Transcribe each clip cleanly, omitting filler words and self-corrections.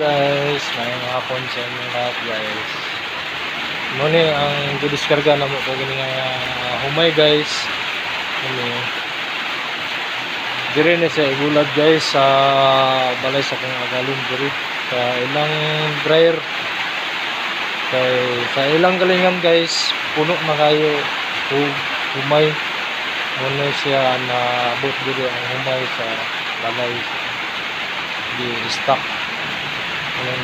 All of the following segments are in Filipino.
Guys, ngayong hapon sa inyo lahat guys. Muna ang didiskarga na mo ko gini nga humay guys. Dire na sa igulag guys sa balay sa kong agalon diri sa ilang dryer. Kay sa ilang galingan guys, puno na kayo humay. Muna siya na abot diri ang humay sa balay di stock.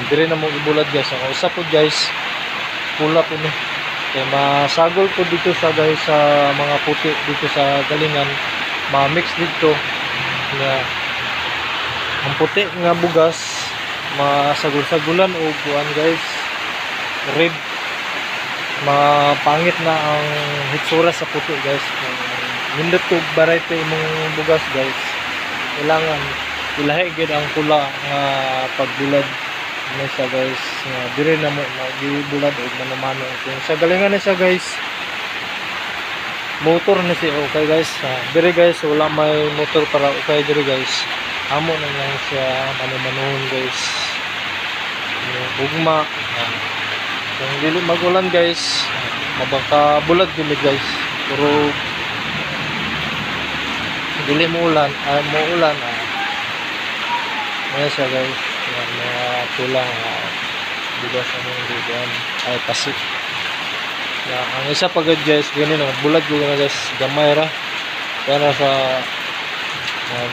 Dire na mo ibulad guys. Ang usap po guys, pula po ni. Kaya masagol po dito sa guys sa mga puti dito sa galingan. Ma-mix dito nga ang puti nga bugas masagol-sagulan o buwan guys. Red. Mapangit na ang hitsura sa puti guys. Nindot ko variety mong bugas guys. Kailangan ilahi gid ang pula nga pagbulad nesa guys, dire na mo magibulad og manumano. Kung sa galingan nesa guys, motor na siya okay guys. Dire guys wala may motor para okay dire guys. Amo na lang siya manumanon guys. Ugma. Kung dili magulan guys, mabaka bulad gid guys. Pero dili mo ulan, mo ulan ano siya guys. Mga tulang bugas ano yung ay pasik na ang isa pagod guys ganun bulad ko na guys gamay ra para sa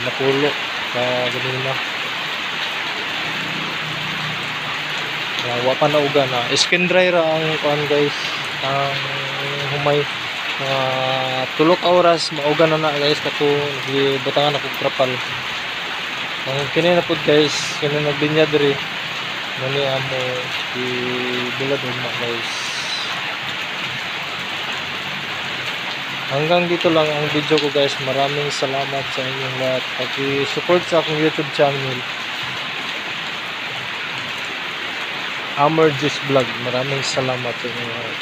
napulo sa ganun na wapa na uga na skin dry ra ang kuan guys ang humay tulok oras mauga na guys kato gibutangan ako trapal. Ang kini na po guys, kini nagbinya diri. Mali amo ibulad mo guys. Hanggang dito lang ang video ko guys. Maraming salamat sa inyong lahat. Paki-support sa akong YouTube channel. Hammer Juice Vlog. Maraming salamat sa inyo.